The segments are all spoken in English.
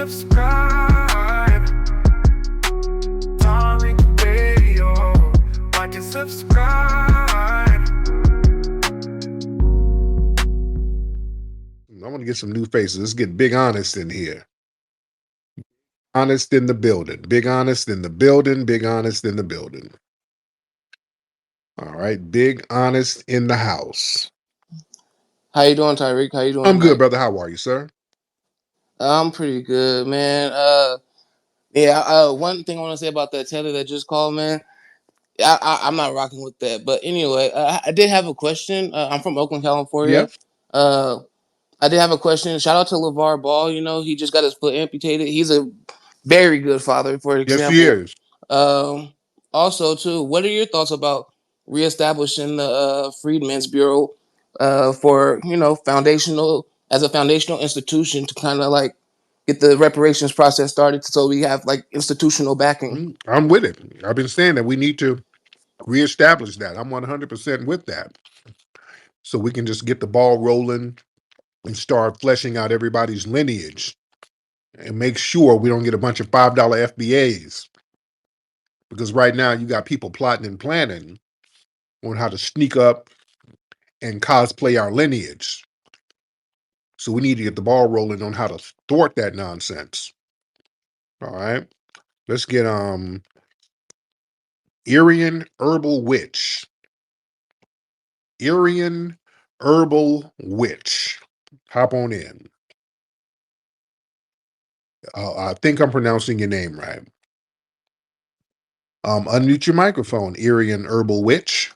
subscribe. Tariq Radio. Like and subscribe. I want to get some new faces. Let's get Big Honest in here. Honest in the building. Big Honest in the building. Big Honest in the building. All right. Big Honest in the house. How you doing, Tariq? How you doing? I'm good, tonight? brother. How are you, sir? I'm pretty good, man. One thing I want to say about that Taylor that just called, man. I'm not rocking with that. But anyway, I did have a question. I'm from Oakland, Yeah. California. I did have a question. Shout out to LeVar Ball. You know, he just got his foot amputated. He's a very good father, for Yes, he example. is. Um, Also, too, what are your thoughts about reestablishing the Freedmen's Bureau for foundational as a foundational institution to kind of like get the reparations process started, so we have like institutional backing? I'm with it. I've been saying that we need to reestablish that. I'm 100% with that. So we can just get the ball rolling and start fleshing out everybody's lineage and make sure we don't get a bunch of $5 FBAs. Because right now you got people plotting and planning on how to sneak up and cosplay our lineage. So we need to get the ball rolling on how to thwart that nonsense. All right. Let's get Irian Herbal Witch. Irian Herbal Witch. Hop on in. I think I'm pronouncing your name right. Unmute your microphone, Irian Herbal Witch.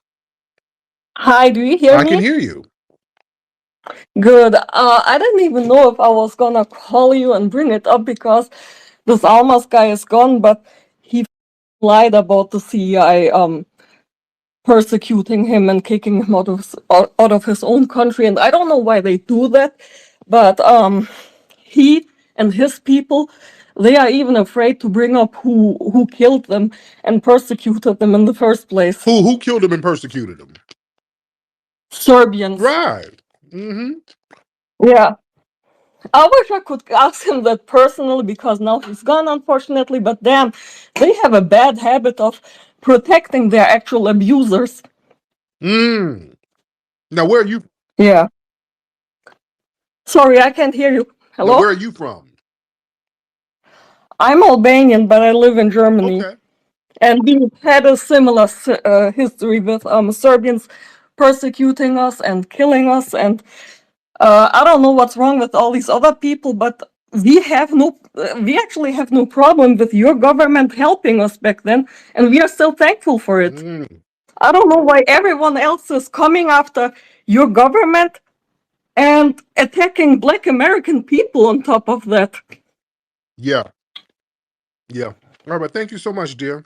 Hi, do you hear I me? can hear you. Good. I didn't even know if I was gonna call you and bring it up because this Almas guy is gone, but he lied about the CI persecuting him and kicking him out of his own country, and I don't know why they do that, but he and his people, they are even afraid to bring up who killed them and persecuted them in the first place. Who killed him and persecuted him? Serbians. Right. Mm-hmm. Yeah. I wish I could ask him that personally because now he's gone, unfortunately, but damn, they have a bad habit of protecting their actual abusers. Now, where are you? Yeah. Sorry, I can't hear you. Hello? Now, where are you from? I'm Albanian, but I live in Germany. Okay. And we had a similar history with Serbians persecuting us and killing us. And I don't know what's wrong with all these other people, but we actually have no problem with your government helping us back then, and we are still thankful for it. I don't know why everyone else is coming after your government and attacking Black American people on top of that. Yeah. Yeah. All right. Thank you so much, dear.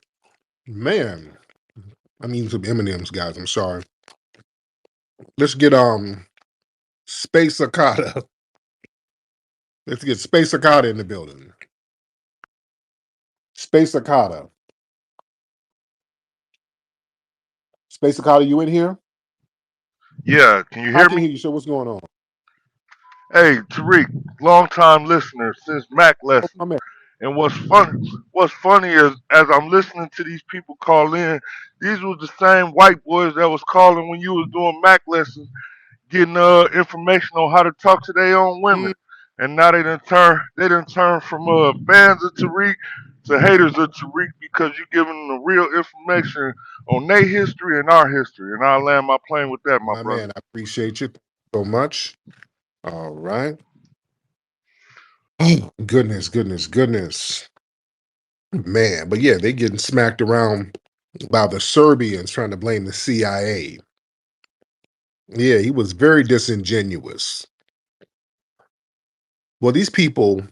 Man, I mean some M&Ms, guys. I'm sorry. Let's get Space Akata. Let's get Space Akata in the building. Space Akata. Space Akata, you in here? Yeah, can you I hear can hear me? you. So what's going on? Hey, Tariq, long time listener since Mac Oh, lesson. my man. And what's funny is as I'm listening to these people call in, these was the same white boys that was calling when you was doing Mac lessons, getting information on how to talk to their own women. And now they done turn from fans of Tariq to haters of Tariq because you giving them the real information on their history and our history. And I'll land my plane with that, my My brother. man, I appreciate you so much. All right. Oh, goodness. Man, but yeah, they getting smacked around by the Serbians trying to blame the CIA. Yeah, he was very disingenuous. Well, these people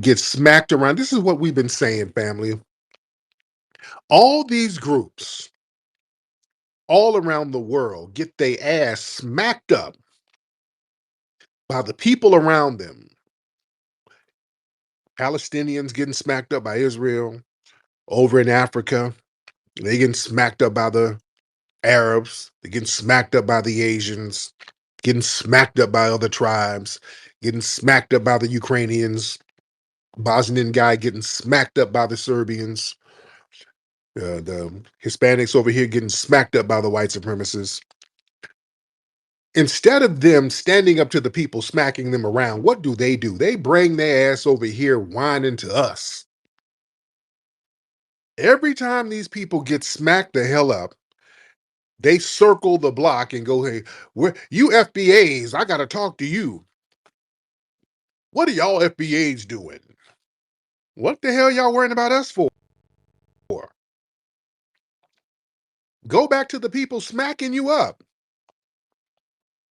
get smacked around. This is what we've been saying, family. All these groups all around the world get their ass smacked up by the people around them. Palestinians getting smacked up by Israel. Over in Africa, they getting smacked up by the Arabs. They're getting smacked up by the Asians. Getting smacked up by other tribes. Getting smacked up by the Ukrainians. Bosnian guy getting smacked up by the Serbians, the Hispanics over here getting smacked up by the white supremacists. Instead of them standing up to the people, smacking them around, what do? They bring their ass over here whining to us. Every time these people get smacked the hell up, they circle the block and go, hey, you FBAs, I got to talk to you. What are y'all FBAs doing? What the hell y'all worrying about us for? Go back to the people smacking you up.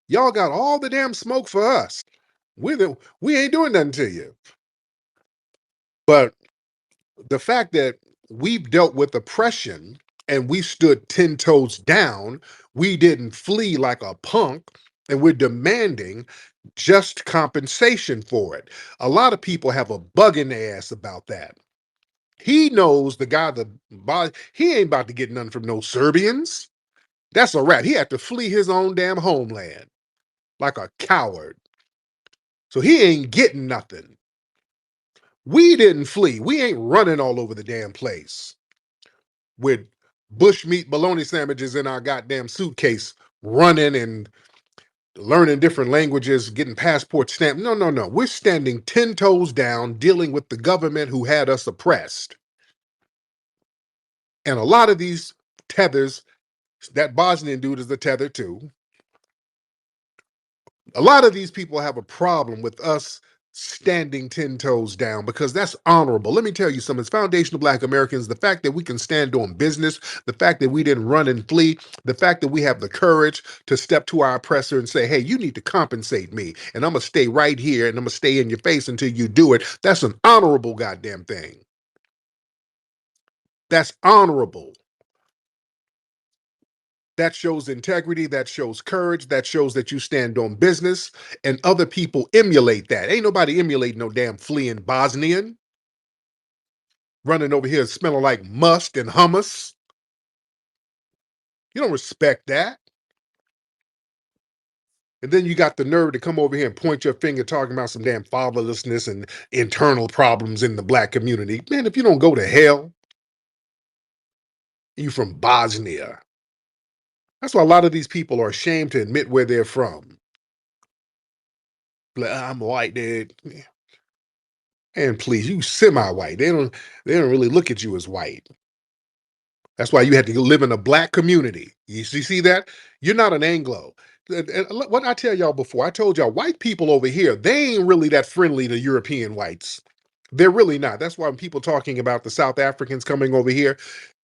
Y'all got all the damn smoke for us. We ain't doing nothing to you. But the fact that we've dealt with oppression and we stood 10 toes down, we didn't flee like a punk, and we're demanding just compensation for it. A lot of people have a bug in their ass about that. He knows the guy, he ain't about to get nothing from no Serbians. That's a rat. He had to flee his own damn homeland like a coward. So he ain't getting nothing. We didn't flee. We ain't running all over the damn place with bushmeat bologna sandwiches in our goddamn suitcase, running and learning different languages, getting passport stamped. No. We're standing 10 toes down, dealing with the government who had us oppressed. And a lot of these tethers, that Bosnian dude is the tether too. A lot of these people have a problem with us standing 10 toes down because that's honorable. Let me tell you something. As foundational Black Americans, the fact that we can stand on business, the fact that we didn't run and flee, the fact that we have the courage to step to our oppressor and say, hey, you need to compensate me, and I'm going to stay right here and I'm going to stay in your face until you do it. That's an honorable goddamn thing. That's honorable. That shows integrity, that shows courage, that shows that you stand on business, and other people emulate that. Ain't nobody emulating no damn fleeing Bosnian running over here smelling like must and hummus. You don't respect that. And then you got the nerve to come over here and point your finger talking about some damn fatherlessness and internal problems in the Black community. Man, if you don't go to hell, you from Bosnia. That's why a lot of these people are ashamed to admit where they're from. Like, I'm white, dude. And please, you semi-white. They don't really look at you as white. That's why you had to live in a Black community. You see that? You're not an Anglo. And what I tell y'all before, I told y'all, white people over here, they ain't really that friendly to European whites. They're really not. That's why when people talking about the South Africans coming over here,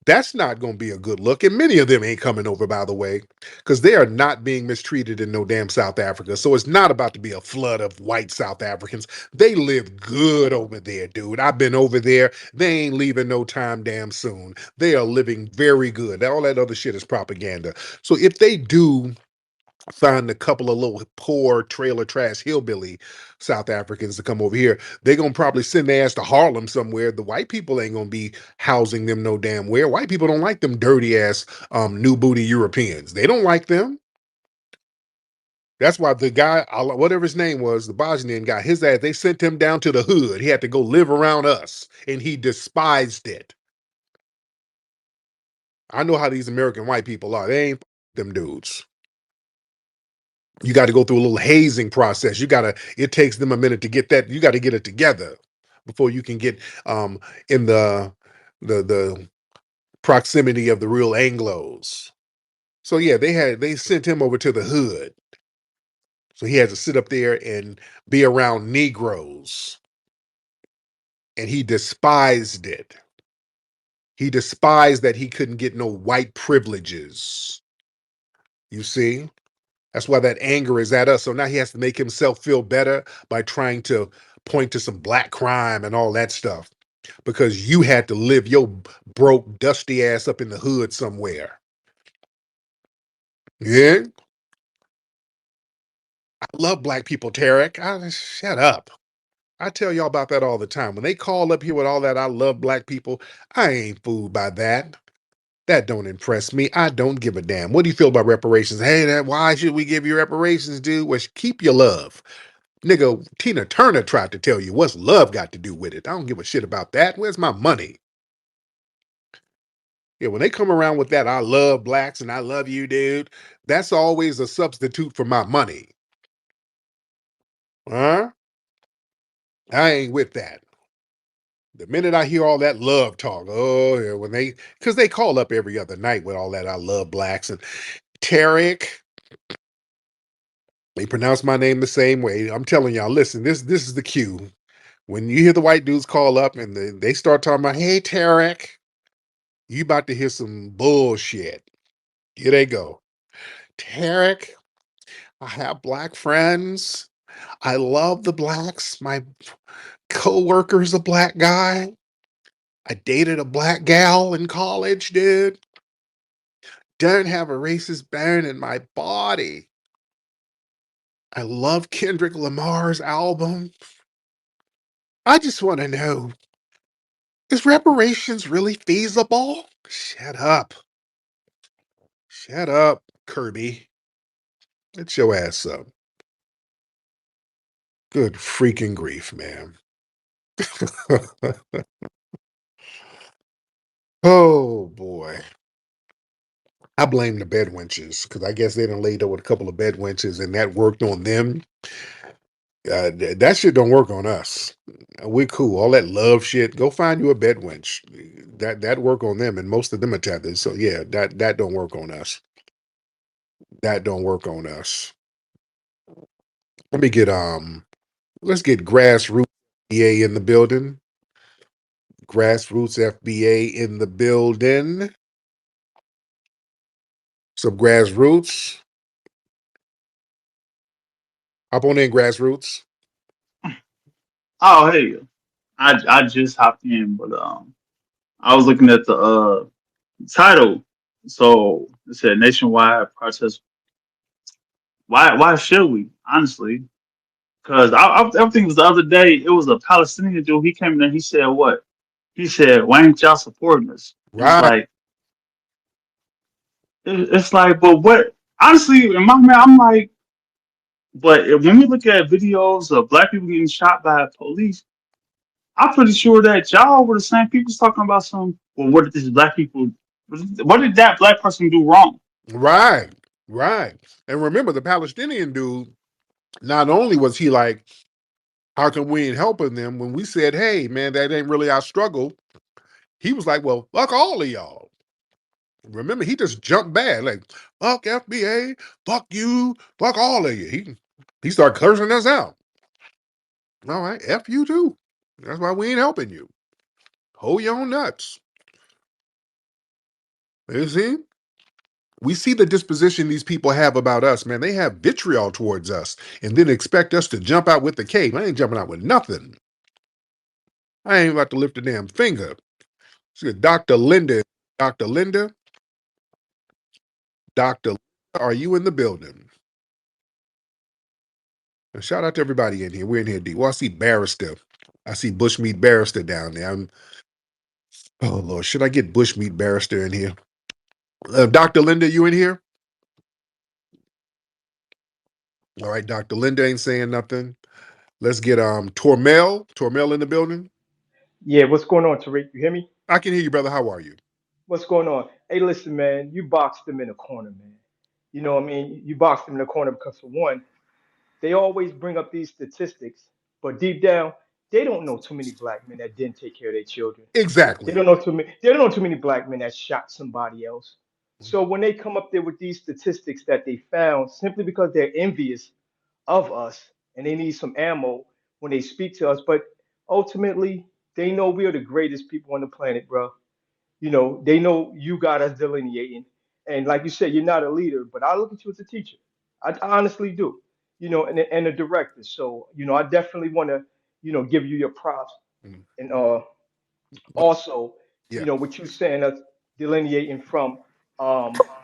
that's not going to be a good look. And many of them ain't coming over, by the way, because they are not being mistreated in no damn South Africa. So it's not about to be a flood of white South Africans. They live good over there, dude. I've been over there. They ain't leaving no time damn soon. They are living very good. All that other shit is propaganda. So if they do find a couple of little poor trailer trash hillbilly South Africans to come over here, they're gonna probably send their ass to Harlem somewhere. The white people ain't gonna be housing them no damn where. White people don't like them dirty ass new booty Europeans. They don't like them. That's why the guy, whatever his name was, the Bosnian guy, his ass, they sent him down to the hood. He had to go live around us, and he despised it. I know how these American white people are. They ain't them dudes. You got to go through a little hazing process. It takes them a minute to get that. You got to get it together before you can get in the proximity of the real Anglos. So yeah, they sent him over to the hood. So he had to sit up there and be around Negroes. And he despised it. He despised that he couldn't get no white privileges. You see? That's why that anger is at us. So now he has to make himself feel better by trying to point to some Black crime and all that stuff because you had to live your broke, dusty ass up in the hood somewhere. Yeah? I love Black people, Tariq. Shut up. I tell y'all about that all the time. When they call up here with all that, I love Black people, I ain't fooled by that. That don't impress me. I don't give a damn. What do you feel about reparations? Hey, why should we give you reparations, dude? Well, keep your love. Nigga, Tina Turner tried to tell you what's love got to do with it. I don't give a shit about that. Where's my money? Yeah, when they come around with that, I love blacks and I love you, dude, that's always a substitute for my money. Huh? I ain't with that. The minute I hear all that love talk, oh, yeah, because they call up every other night with all that I love blacks and Tariq, they pronounce my name the same way. I'm telling y'all, listen, this is the cue. When you hear the white dudes call up and they start talking about, hey, Tariq, you about to hear some bullshit. Here they go. Tariq, I have black friends. I love the blacks. My co-worker's a black guy. I dated a black gal in college, dude. Don't have a racist bone in my body. I love Kendrick Lamar's album. I just want to know, is reparations really feasible? Shut up. Shut up, Kirby. Get your ass up. Good freaking grief, man. Oh boy. I blame the bed wenches because I guess they done laid up with a couple of bed wenches and that worked on them. That shit don't work on us. We're cool. All that love shit. Go find you a bed wench. That work on them, and most of them are tethered. So yeah, that don't work on us. That don't work on us. Let me get let's get grassroots FBA in the building. Grassroots FBA in the building. Some grassroots. Hop on in, grassroots. Oh, hey, I just hopped in, but I was looking at the title. So it said nationwide protest. Why should we? Honestly, because I think it was the other day. It was a Palestinian dude. He came in and he said what? He said, "Why ain't y'all supporting us?" And it's Right, like it's like, but what? Honestly, in my mind, I'm like, but when we look at videos of black people getting shot by police, I'm pretty sure that y'all were the same people talking about some. Well, what did these black people? What did that black person do wrong? right, right. And remember, the Palestinian dude. Not only was he like, "How come we ain't helping them?" When we said, "Hey, man, that ain't really our struggle," he was like, "Well, fuck all of y'all." Remember, he just jumped bad, like, "Fuck FBA, fuck you, fuck all of you." He started cursing us out. All right, F you too. That's why we ain't helping you. Hold your own nuts. You see? We see the disposition these people have about us, man. They have vitriol towards us and then expect us to jump out with the cape. I ain't jumping out with nothing. I ain't about to lift a damn finger. See, Dr. Linda. Dr. Linda. Dr. Linda, are you in the building? And shout out to everybody in here. We're in here deep. Well, I see Barrister. I see Bushmeat Barrister down there. Oh, Lord. Should I get Bushmeat Barrister in here? Dr. Linda, you in here? All right, Dr. Linda ain't saying nothing. Let's get Tormel. Tormel in the building. Yeah, what's going on, Tariq? You hear me? I can hear you, brother. How are you? What's going on? Hey, listen, man, you boxed them in a corner, man. You know what I mean? You boxed them in a corner because, for one, they always bring up these statistics, but deep down, they don't know too many black men that didn't take care of their children. They Exactly. don't know too many. They don't know too many black men that shot somebody else. So when they come up there with these statistics that they found, simply because they're envious of us and they need some ammo when they speak to us, but ultimately they know we are the greatest people on the planet, bro. You know, they know you got us delineating. And like you said, you're not a leader, but I look at you as a teacher. I honestly do. You know, and a director. So, you know, I definitely want to, give you your props. Mm. And But also, yeah, what you saying us delineating from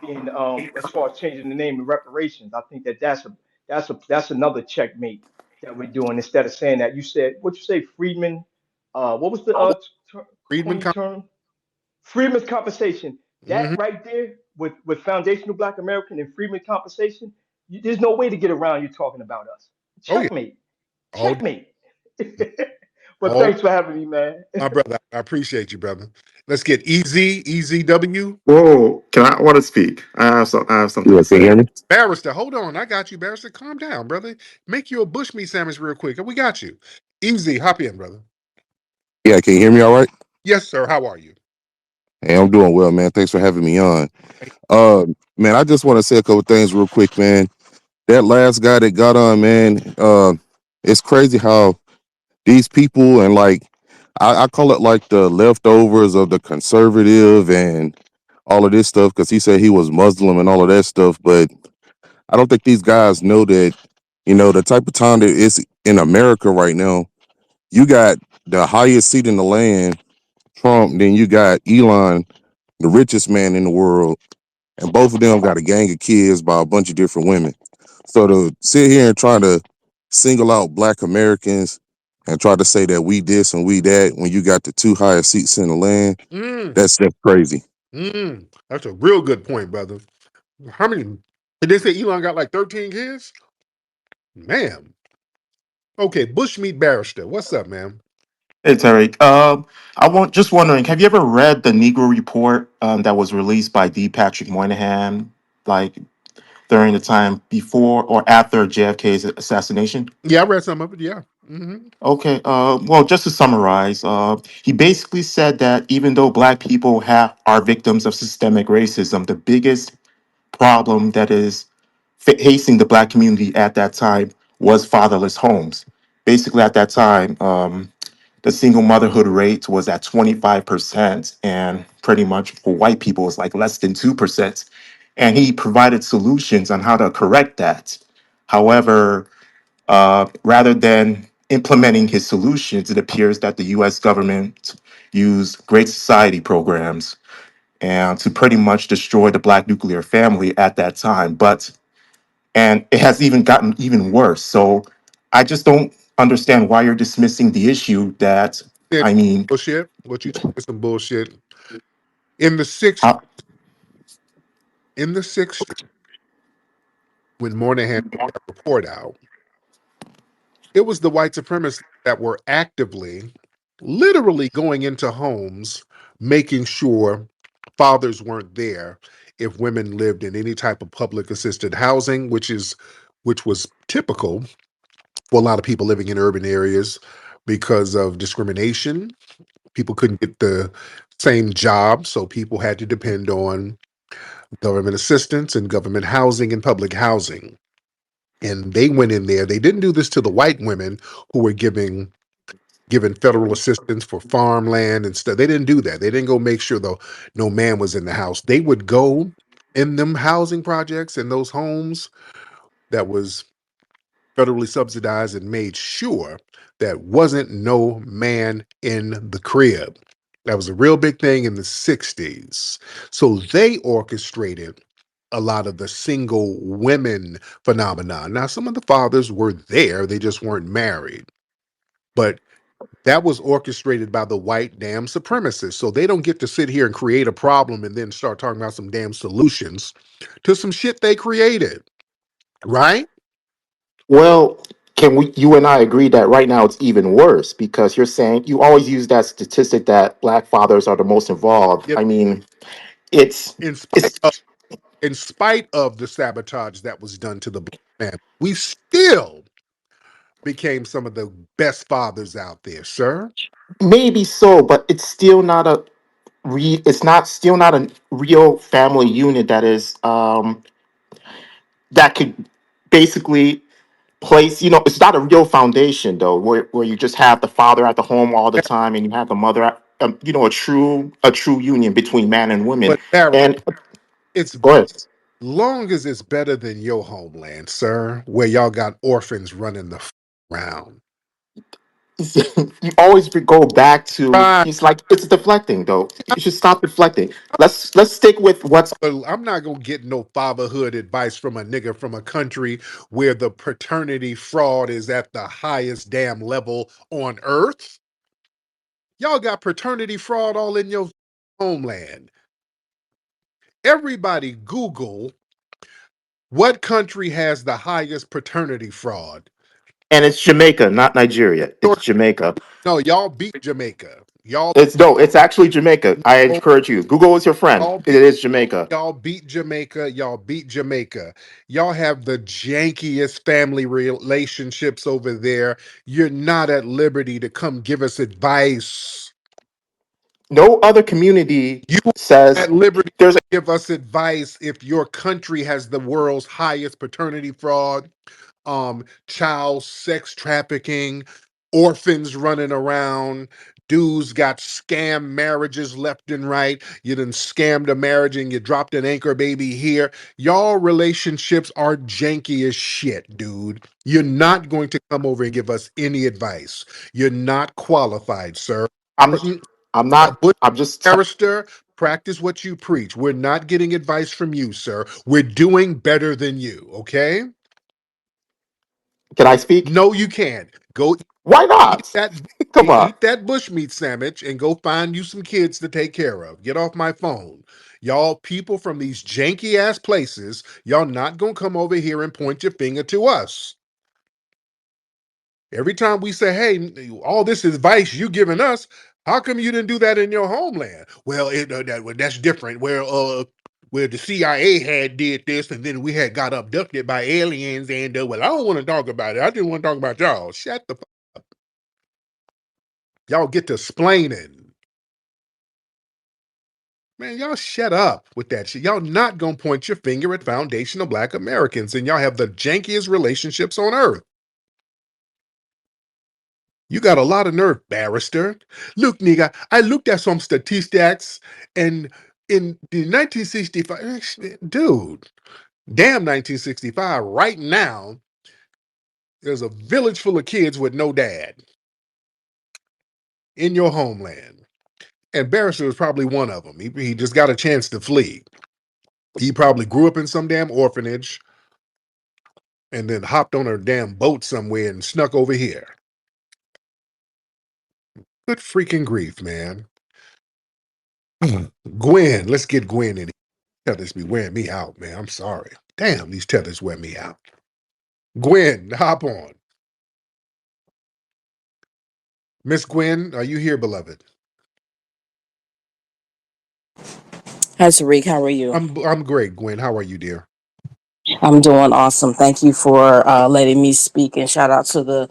being as far as changing the name and reparations. I think that's another checkmate that we're doing instead of saying that. You said what you say, Friedman. What was the Friedman. queen term? Freedman's compensation. Mhm. That right there with foundational Black American and Freedman compensation, there's no way to get around you talking about us. Oh yeah. Checkmate. All, Checkmate. But all, thanks for having me, man. my brother. I appreciate you, brother. Let's get easy, EZW. Whoa, can I want to speak? I have something Yeah, to can you say. hear me? Barrister, hold on. I got you, Barrister. Calm down, brother. Make you a bushmeat sandwich real quick. We got you. Easy, hop in, brother. Yeah, can you hear me all right? Yes, sir. How are you? Hey, I'm doing well, man. Thanks for having me on. Man, I just want to say a couple things real quick, man. That last guy that got on, man, it's crazy how these people and like I call it like the leftovers of the conservative and all of this stuff because he said he was Muslim and all of that stuff, but I don't think these guys know that, the type of time that it's in America right now. You got the highest seat in the land, Trump, then you got Elon, the richest man in the world, and both of them got a gang of kids by a bunch of different women. So to sit here and try to single out black Americans and try to say that we this and we that when you got the two highest seats in the land, Mm, that's just crazy. that's a real good point, brother. How many? Did they say Elon got like 13 kids? Man. Okay, bushmeat barrister. What's up, man? Hey Tariq, I want just wondering, have you ever read the Negro Report that was released by D. Patrick Moynihan, like during the time before or after JFK's assassination? Yeah, I read some of it. Yeah. Hmm. Okay, well, just to summarize, he basically said that even though Black people are victims of systemic racism, the biggest problem that is facing the Black community at that time was fatherless homes. Basically, at that time. The single motherhood rate was at 25%, and pretty much for white people, it's like less than 2%. And he provided solutions on how to correct that. However, rather than implementing his solutions, it appears that the US government used Great Society programs and to pretty much destroy the Black nuclear family at that time. And it has even gotten even worse. So I just don't understand why you're dismissing the issue that, It's I mean, bullshit. What you saying is some bullshit. In the sixth, how, in the sixth, when Moynihan put that report out, it was the white supremacists that were actively, literally going into homes, making sure fathers weren't there if women lived in any type of public assisted housing, which was typical for a lot of people living in urban areas because of discrimination. People couldn't get the same job, so people had to depend on government assistance and government housing and public housing. And they went in there. They didn't do this to the white women who were given federal assistance for farmland and stuff. They didn't do that. They didn't go make sure though no man was in the house. They would go in them housing projects in those homes that was federally subsidized and made sure that wasn't no man in the crib. That was a real big thing in the 60s. So they orchestrated a lot of the single women phenomenon. Now, some of the fathers were there, they just weren't married. But that was orchestrated by the white damn supremacists. So they don't get to sit here and create a problem and then start talking about some damn solutions to some shit they created, right? well, can you and I agree that right now it's even worse because you're saying you always use that statistic that Black fathers are the most involved. Yep. I mean, it's, In spite it's, of the sabotage that was done to the black man, we still became some of the best fathers out there, sir. maybe so, but it's still not it's not still not a real family unit that is, that could basically place, it's not a real foundation though, where you just have the father at the home all the time and you have the mother a true union between man and woman. But Barry, And it's go ahead. long as it's better than your homeland, sir, where y'all got orphans running the around. You always go back to, Right. it's like it's deflecting though. You should stop deflecting. Let's stick with what's. But I'm not gonna get no fatherhood advice from a nigga from a country where the paternity fraud is at the highest damn level on earth. Y'all got paternity fraud all in your homeland. Everybody Google what country has the highest paternity fraud. And it's Jamaica, not Nigeria. It's Sure. Jamaica. No, y'all beat Jamaica. Y'all, It's no, it's actually Jamaica. I no, encourage you. Google is your friend. y'all It is Jamaica. Y'all beat Jamaica. Y'all beat Jamaica. Y'all have the jankiest family relationships over there. You're not at liberty to come give us advice. No other community You says at liberty to there's give us advice if your country has the world's highest paternity fraud, child sex trafficking, orphans running around, dudes got scam marriages left and right. You done scammed a marriage and you dropped an anchor baby here. Y'all relationships are janky as shit, dude. You're not going to come over and give us any advice. You're not qualified, sir. I'm I'm A not Bush I'm just barrister, practice what you preach. We're not getting advice from you, sir. We're doing better than you, okay? can I speak? No, you can't. Go Why eat not? that Come on. eat that bushmeat sandwich and go find you some kids to take care of. Get off my phone. Y'all people from these janky ass places, y'all not gonna come over here and point your finger to us. Every time we say, hey, all this advice you giving us, how come you didn't do that in your homeland? Well, that's different. Where the CIA had did this, and then we had got abducted by aliens, and well, I don't want to talk about it. I just want to talk about y'all. Shut the fuck. Y'all get to splaining. Man, y'all shut up with that shit. Y'all not gonna point your finger at foundational Black Americans, and y'all have the jankiest relationships on earth. You got a lot of nerve, barrister. Look, nigga, I looked at some statistics, and in the 1965, dude, damn 1965, right now, there's a village full of kids with no dad in your homeland. And Barrister was probably one of them. He just got a chance to flee. He probably grew up in some damn orphanage and then hopped on a damn boat somewhere and snuck over here. Good freaking grief, man. Gwen, let's get Gwen in. Tethers be wearing me out, man. I'm sorry. Damn, these tethers wear me out. Gwen, hop on. Miss Gwen, are you here, beloved? Hi, Tariq. How are you? I'm great, Gwen. How are you, dear? I'm doing awesome. Thank you for letting me speak, and shout out to the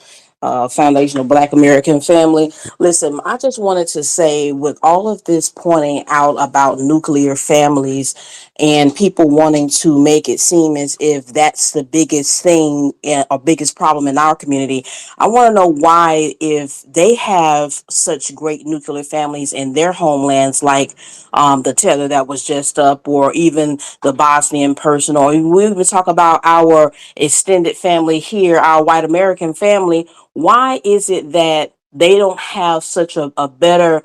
Foundational Black American Family. Listen, I just wanted to say, with all of this pointing out about nuclear families and people wanting to make it seem as if that's the biggest thing or biggest problem in our community, I want to know why, if they have such great nuclear families in their homelands, like the tether that was just up, or even the Bosnian person, or we even talk about our extended family here, our white American family, why is it that they don't have such a better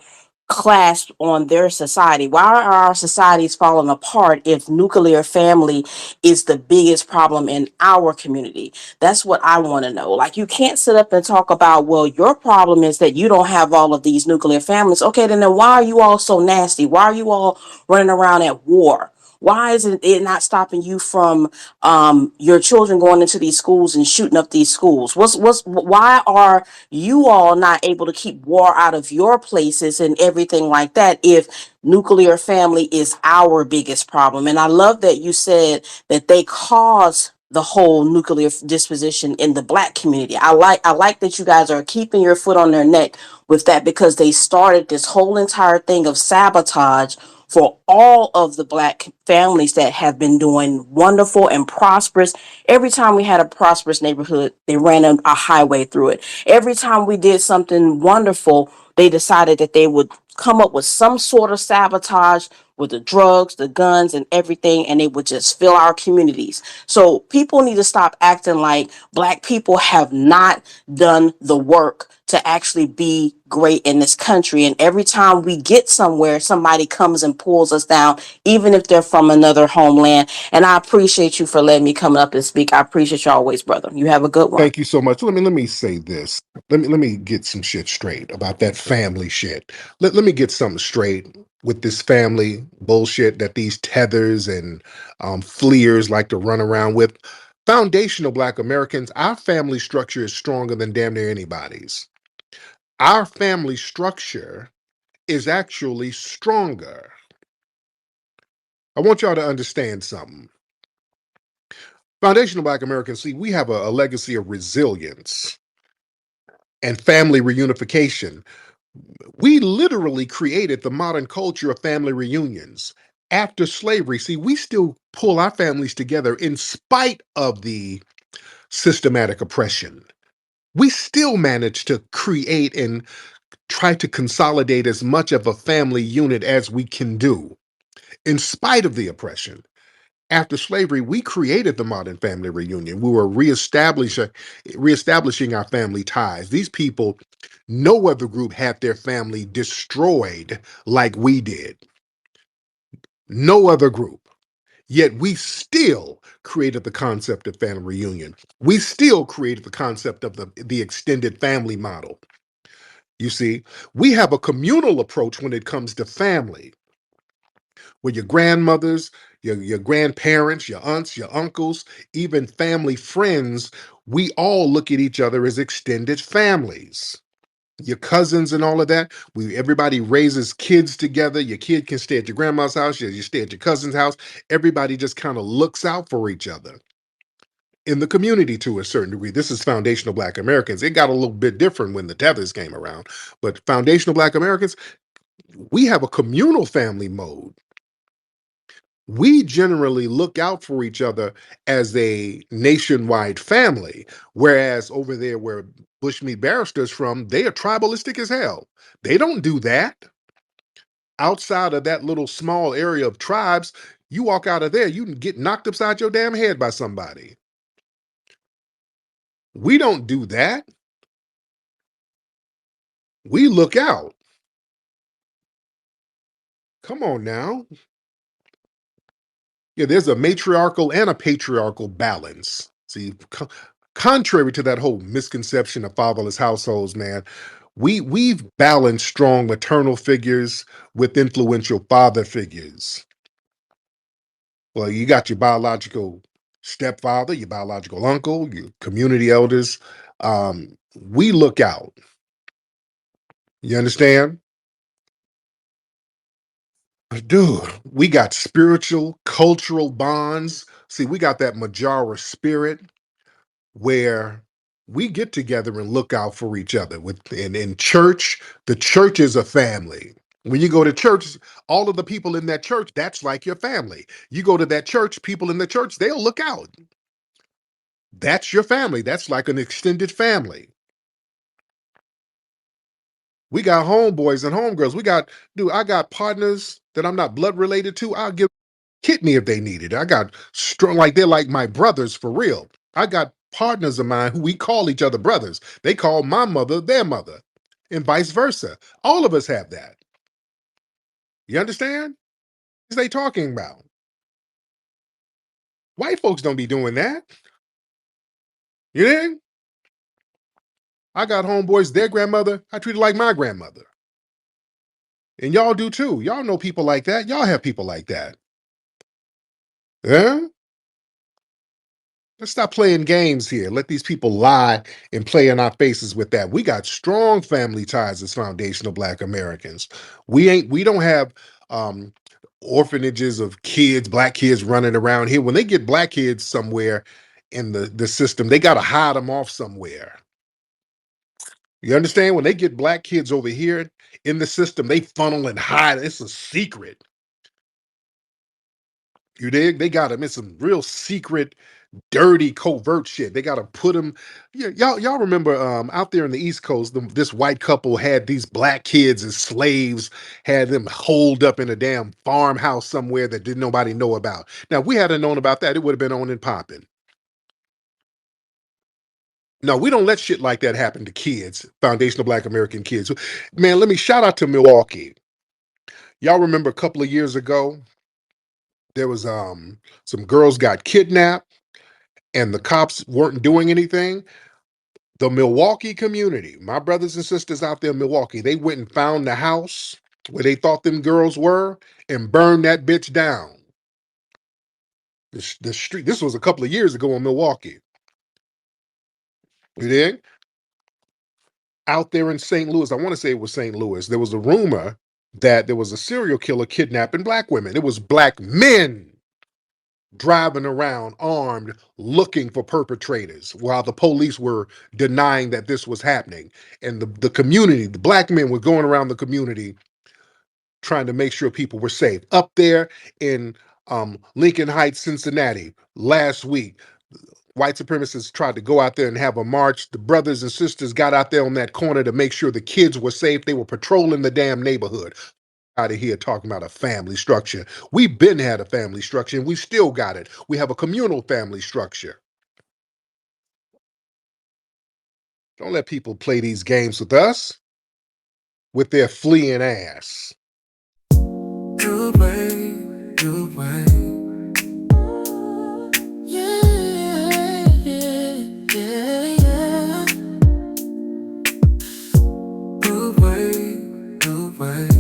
clasp on their society? Why are our societies falling apart if nuclear family is the biggest problem in our community? That's what I want to know. Like, you can't sit up and talk about, well, your problem is that you don't have all of these nuclear families. Okay, then why are you all so nasty? Why are you all running around at war? Why isn't it not stopping you from your children going into these schools and shooting up these schools? Why are you all not able to keep war out of your places and everything like that if nuclear family is our biggest problem? And I love that you said that they cause the whole nuclear disposition in the Black community. I like that you guys are keeping your foot on their neck with that, because they started this whole entire thing of sabotage for all of the Black families that have been doing wonderful and prosperous. Every time we had a prosperous neighborhood, they ran a highway through it. Every time we did something wonderful, they decided that they would come up with some sort of sabotage with the drugs, the guns, and everything, and it would just fill our communities. So people need to stop acting like Black people have not done the work to actually be great in this country. And every time we get somewhere, somebody comes and pulls us down, even if they're from another homeland. And I appreciate you for letting me come up and speak. I appreciate you always, brother. You have a good one. Thank you so much. Let me say this. Let me get some shit straight about that family shit. Let me get something straight with this family bullshit that these tethers and fleers like to run around with. Foundational Black Americans, our family structure is stronger than damn near anybody's. Our family structure is actually stronger. I want y'all to understand something. Foundational Black Americans, see, we have a legacy of resilience and family reunification. We literally created the modern culture of family reunions. After slavery, see, we still pull our families together in spite of the systematic oppression. We still manage to create and try to consolidate as much of a family unit as we can do, in spite of the oppression. After slavery, we created the modern family reunion. We were reestablishing our family ties. These people, no other group had their family destroyed like we did. No other group. Yet we still created the concept of family reunion. We still created the concept of the extended family model. You see, we have a communal approach when it comes to family, where your grandmothers, your grandparents, your aunts, your uncles, even family friends, we all look at each other as extended families. Your cousins and all of that. Everybody raises kids together. Your kid can stay at your grandma's house. You stay at your cousin's house. Everybody just kind of looks out for each other in the community to a certain degree. This is foundational Black Americans. It got a little bit different when the Tethers came around, but foundational Black Americans, we have a communal family mode. We generally look out for each other as a nationwide family, whereas over there where Bushmeat Barrister's from, they are tribalistic as hell. They don't do that. Outside of that little small area of tribes, you walk out of there, you can get knocked upside your damn head by somebody. We don't do that. We look out. Come on now. Yeah, there's a matriarchal and a patriarchal balance. See, contrary to that whole misconception of fatherless households, man, we've balanced strong maternal figures with influential father figures. Well, you got your biological stepfather, your biological uncle, your community elders. We look out. You understand? Dude, we got spiritual, cultural bonds. See, we got that Majara spirit where we get together and look out for each other. In church, the church is a family. When you go to church, all of the people in that church, that's like your family. You go to that church, people in the church, they'll look out. That's your family. That's like an extended family. We got homeboys and homegirls. I got partners that I'm not blood related to. I'll give kidney if they need it. I got strong, like they're like my brothers for real. I got partners of mine who we call each other brothers. They call my mother their mother, and vice versa. All of us have that. You understand? What are they talking about? White folks don't be doing that. You know? I got homeboys, their grandmother, I treat her like my grandmother. And y'all do too. Y'all know people like that. Y'all have people like that. Yeah? Let's stop playing games here. Let these people lie and play in our faces with that. We got strong family ties as foundational Black Americans. We don't have um orphanages of kids, Black kids running around here. When they get Black kids somewhere in the system, they gotta hide them off somewhere. You understand? When they get Black kids over here in the system, they funnel and hide. It's a secret. You dig? They got them in some real secret, dirty, covert shit. They got to put them. Yeah, y'all remember out there in the East Coast, this white couple had these Black kids as slaves, had them holed up in a damn farmhouse somewhere that didn't nobody know about. Now, if we hadn't known about that, it would have been on and popping. No, we don't let shit like that happen to kids, foundational Black American kids. Man, let me shout out to Milwaukee. Y'all remember a couple of years ago, there was some girls got kidnapped and the cops weren't doing anything. The Milwaukee community, my brothers and sisters out there in Milwaukee, they went and found the house where they thought them girls were and burned that bitch down. The street. This was a couple of years ago in Milwaukee. You dig? Out there in St. Louis, I want to say it was St. Louis, there was a rumor that there was a serial killer kidnapping black women. It was black men driving around armed looking for perpetrators while the police were denying that this was happening. And the community, the black men were going around the community trying to make sure people were safe. Up there in Lincoln Heights, Cincinnati, last week, white supremacists tried to go out there and have a march. The brothers and sisters got out there on that corner to make sure the kids were safe. They were patrolling the damn neighborhood. Out of here talking about a family structure. We've been had a family structure and we still got it. We have a communal family structure. Don't let people play these games with us with their fleeing ass. You wait, you wait. Yeah, yeah, yeah, yeah. You wait, you wait.